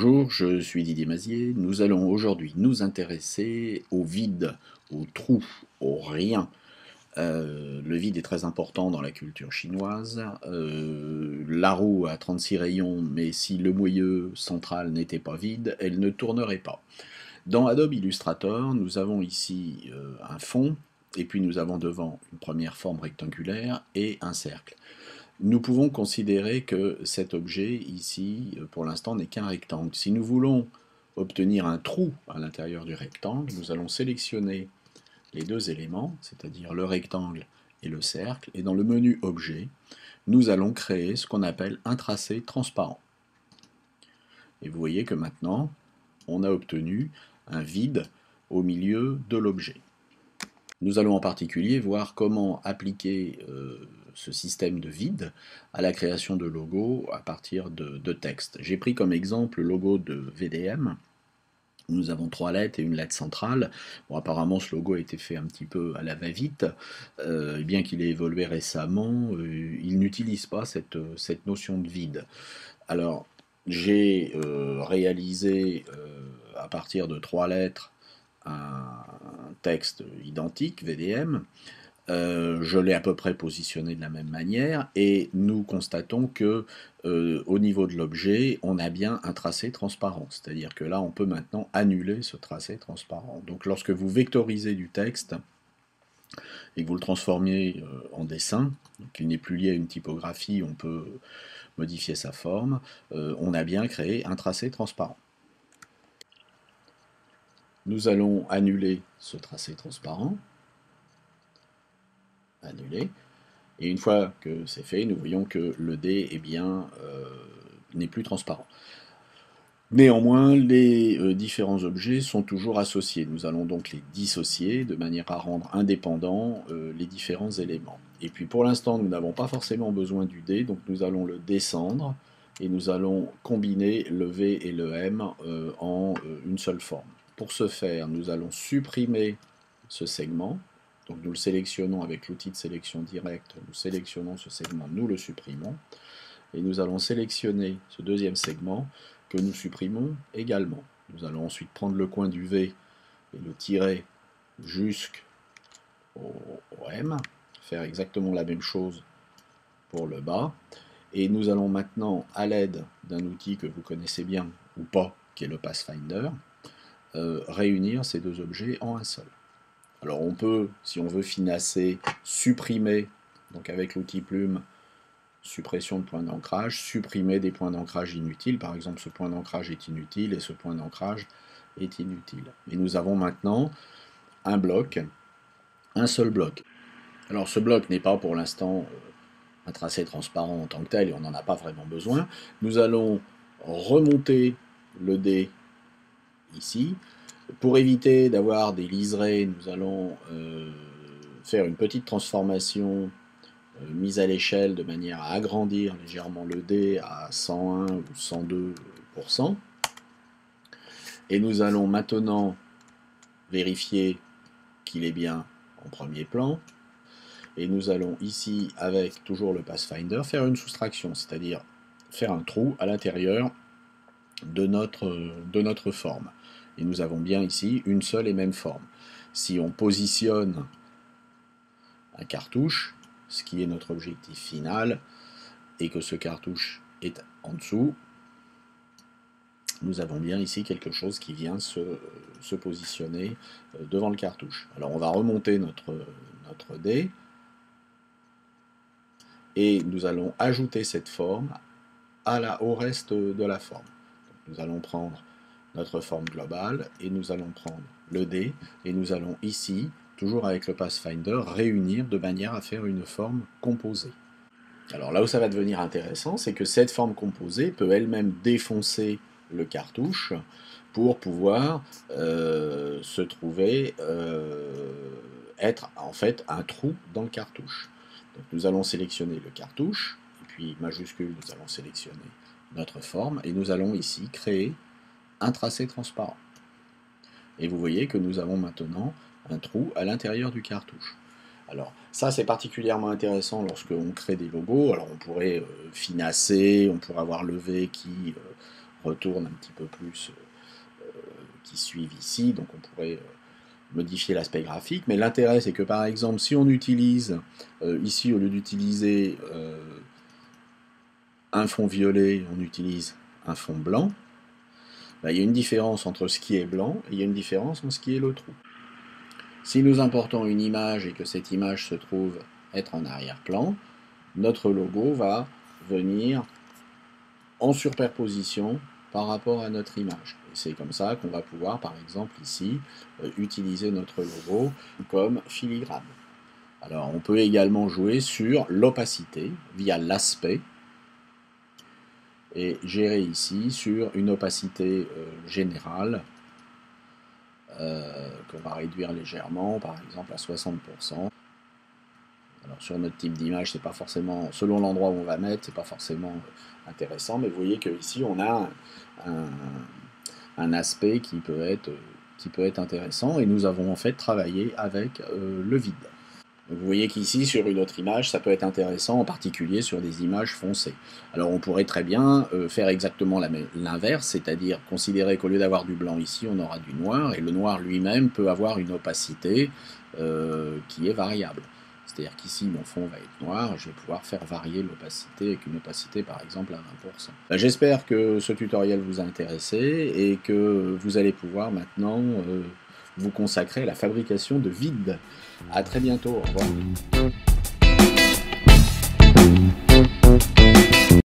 Bonjour, je suis Didier Mazier. Nous allons aujourd'hui nous intéresser au vide, au trou, au rien. Le vide est très important dans la culture chinoise. La roue a 36 rayons, mais si le moyeu central n'était pas vide, elle ne tournerait pas. Dans Adobe Illustrator, nous avons ici un fond, et puis nous avons devant une première forme rectangulaire et un cercle. Nous pouvons considérer que cet objet ici, pour l'instant, n'est qu'un rectangle. Si nous voulons obtenir un trou à l'intérieur du rectangle, nous allons sélectionner les deux éléments, c'est-à-dire le rectangle et le cercle, et dans le menu Objet, nous allons créer ce qu'on appelle un tracé transparent. Et vous voyez que maintenant, on a obtenu un vide au milieu de l'objet. Nous allons en particulier voir comment appliquer ce système de vide à la création de logos à partir de texte. J'ai pris comme exemple le logo de VDM. Nous avons 3 lettres et une lettre centrale. Bon, apparemment, ce logo a été fait un petit peu à la va-vite. Bien qu'il ait évolué récemment, il n'utilise pas cette notion de vide. Alors, j'ai réalisé à partir de 3 lettres un texte identique, VDM. Je l'ai à peu près positionné de la même manière et nous constatons que au niveau de l'objet, on a bien un tracé transparent. C'est-à-dire que là, on peut maintenant annuler ce tracé transparent. Donc lorsque vous vectorisez du texte et que vous le transformez en dessin, qu'il n'est plus lié à une typographie, on peut modifier sa forme, on a bien créé un tracé transparent. Nous allons annuler ce tracé transparent. Annuler. Et une fois que c'est fait, nous voyons que le dé n'est plus transparent. Néanmoins, les différents objets sont toujours associés. Nous allons donc les dissocier de manière à rendre indépendants les différents éléments. Et puis pour l'instant, nous n'avons pas forcément besoin du dé, donc nous allons le descendre et nous allons combiner le V et le M en une seule forme. Pour ce faire, nous allons supprimer ce segment. Donc nous le sélectionnons avec l'outil de sélection directe, nous sélectionnons ce segment, nous le supprimons, et nous allons sélectionner ce deuxième segment que nous supprimons également. Nous allons ensuite prendre le coin du V et le tirer jusqu'au M, faire exactement la même chose pour le bas, et nous allons maintenant, à l'aide d'un outil que vous connaissez bien ou pas, qui est le Pathfinder, réunir ces deux objets en un seul. Alors on peut, si on veut finasser, supprimer, donc avec l'outil plume, suppression de points d'ancrage, supprimer des points d'ancrage inutiles. Par exemple, ce point d'ancrage est inutile et ce point d'ancrage est inutile. Et nous avons maintenant un bloc, un seul bloc. Alors ce bloc n'est pas pour l'instant un tracé transparent en tant que tel et on n'en a pas vraiment besoin. Nous allons remonter le dé ici. Pour éviter d'avoir des liserés, nous allons faire une petite transformation mise à l'échelle de manière à agrandir légèrement le dé à 101 ou 102%. Et nous allons maintenant vérifier qu'il est bien en premier plan. Et nous allons ici, avec toujours le Pathfinder, faire une soustraction, c'est-à-dire faire un trou à l'intérieur de notre forme. Et nous avons bien ici une seule et même forme. Si on positionne un cartouche, ce qui est notre objectif final, et que ce cartouche est en dessous, nous avons bien ici quelque chose qui vient se positionner devant le cartouche. Alors on va remonter notre dé, et nous allons ajouter cette forme au reste de la forme. Donc nous allons prendre notre forme globale, et nous allons prendre le dé, et nous allons ici, toujours avec le Pathfinder, réunir de manière à faire une forme composée. Alors là où ça va devenir intéressant, c'est que cette forme composée peut elle-même défoncer le cartouche pour pouvoir se trouver être en fait un trou dans le cartouche. Donc nous allons sélectionner le cartouche, et puis majuscule, nous allons sélectionner notre forme, et nous allons ici créer un tracé transparent. Et vous voyez que nous avons maintenant un trou à l'intérieur du cartouche. Alors ça c'est particulièrement intéressant lorsque on crée des logos. Alors on pourrait finasser, on pourrait avoir le V qui retourne un petit peu plus, qui suivent ici, donc on pourrait modifier l'aspect graphique, mais l'intérêt c'est que par exemple si on utilise ici au lieu d'utiliser un fond violet, on utilise un fond blanc, ben, il y a une différence entre ce qui est blanc et il y a une différence entre ce qui est le trou. Si nous importons une image et que cette image se trouve être en arrière-plan, notre logo va venir en superposition par rapport à notre image. Et c'est comme ça qu'on va pouvoir, par exemple ici, utiliser notre logo comme filigrane. Alors on peut également jouer sur l'opacité via l'aspect et gérer ici sur une opacité générale qu'on va réduire légèrement, par exemple à 60%. Alors sur notre type d'image, c'est pas forcément, selon l'endroit où on va mettre, c'est pas forcément intéressant, mais vous voyez qu'ici on a un aspect qui peut être intéressant, et nous avons en fait travaillé avec le vide. Donc vous voyez qu'ici, sur une autre image, ça peut être intéressant, en particulier sur des images foncées. Alors on pourrait très bien faire exactement l'inverse, c'est-à-dire considérer qu'au lieu d'avoir du blanc ici, on aura du noir, et le noir lui-même peut avoir une opacité qui est variable. C'est-à-dire qu'ici, mon fond va être noir, je vais pouvoir faire varier l'opacité avec une opacité par exemple à 20%. J'espère que ce tutoriel vous a intéressé et que vous allez pouvoir maintenant vous consacrer à la fabrication de vide. A très bientôt, au revoir.